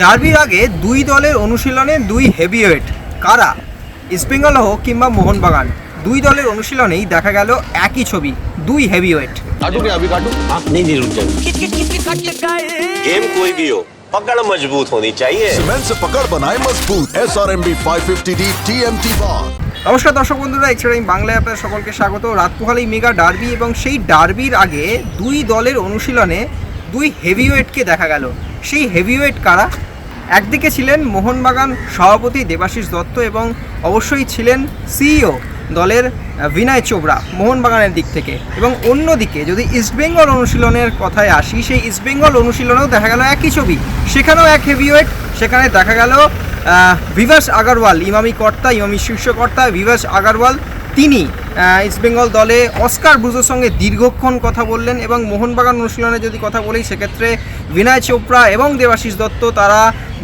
ডার্বির আগে দুই দলের অনুশীলনে দুই হেভিওয়েট কারা, ইস্টবেঙ্গল হোক কিংবা মোহনবাগান, দুই দলের অনুশীলনেই দেখা গেল একই ছবি, দুই হেভিওয়েট। काटू क्या अभी काटू? आप नहीं रुक जाएंगे। गेम कोई भी हो, पकड़ मजबूत होनी चाहिए। सीमेंट से पकड़ बनाए मजबूत। SRMB 550D TMT bar। নমস্কার দর্শক বন্ধুরা, এক্সট্রা টাইম বাংলায় আপনাদের সকলকে স্বাগত। রাত পোহালেই মেগা ডার্বি এবং সেই ডার্বির আগে দুই দলের অনুশীলনে দুই হেভিওয়েটকে দেখা গেল। সেই হেভিওয়েট কারা? একদিকে ছিলেন মোহনবাগান সভাপতি দেবাশিস দত্ত এবং অবশ্যই ছিলেন সিইও দলের বিনয় চোপড়া মোহনবাগানের দিক থেকে, এবং অন্যদিকে যদি ইস্টবেঙ্গল অনুশীলনের কথায় আসি, সেই ইস্টবেঙ্গল অনুশীলনেও দেখা গেল একই ছবি। সেখানেও এক হেভিওয়েট, সেখানে দেখা গেল ভিভাস আগারওয়াল, ইমামি শীর্ষকর্তা ভিভাস আগারওয়াল, তিনি ইস্টবেঙ্গল দলে অস্কার ব্রুজোর সঙ্গে দীর্ঘক্ষণ কথা বললেন। এবং মোহনবাগান অনুশীলনে যদি কথা বলি, সেক্ষেত্রে বিনয় চোপড়া এবং দেবাশিস দত্ত তারা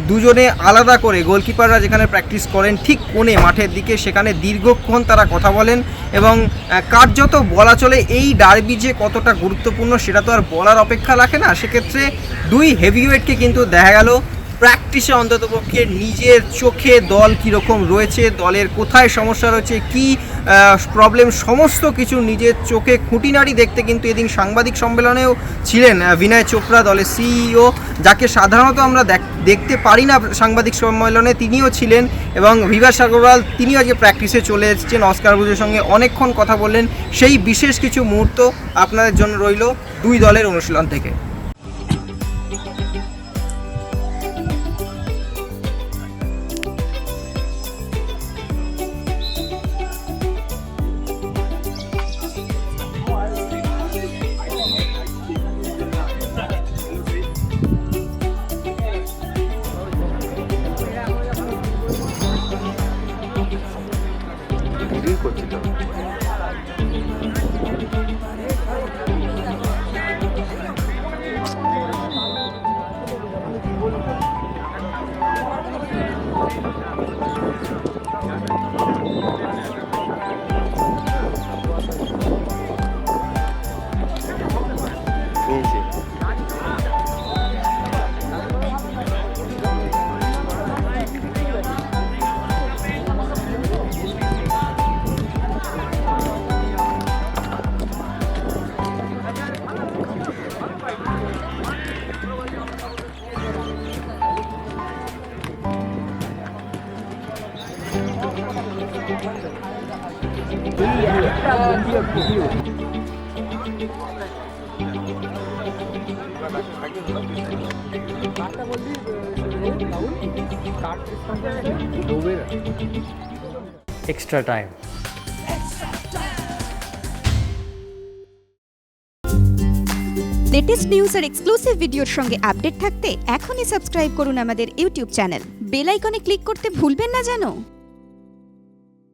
দুজনে আলাদা করে, গোলকিপাররা যেখানে প্র্যাকটিস করেন ঠিক কোণে মাঠের দিকে, সেখানে দীর্ঘক্ষণ তারা কথা বলেন। এবং কার্যত বলা চলে এই ডার্বি যে কতটা গুরুত্বপূর্ণ সেটা তো আর বলার অপেক্ষা রাখে না। সেক্ষেত্রে দুই হেভিওয়েটকে কিন্তু দেখা গেল প্র্যাকটিসে অন্ততপক্ষে নিজের চোখে দল কীরকম রয়েছে, দলের কোথায় সমস্যা রয়েছে, কি প্রবলেম, সমস্ত কিছু নিজের চোখে খুঁটিনাটি দেখতে কিন্তু এদিন সাংবাদিক সম্মেলনেও ছিলেন বিনয় চোপড়া, দলের সিইও, যাকে সাধারণত আমরা দেখতে পারি না সাংবাদিক সম্মেলনে, তিনিও ছিলেন। এবং ভিভাস আগরওয়াল, তিনিও আজকে প্র্যাকটিসে চলে এসেছেন, অস্কার ব্রুজের সঙ্গে অনেকক্ষণ কথা বললেন। সেই বিশেষ কিছু মুহূর্ত আপনাদের জন্য রইল দুই দলের অনুশীলন থেকে। Extra time. লেটেস্ট নিউজ আর এক্সক্লুসিভ ভিডিওর সঙ্গে আপডেট থাকতে এখনই সাবস্ক্রাইব করুন আমাদের ইউটিউব চ্যানেল। বেল আইকনে ক্লিক করতে ভুলবেন না যেন।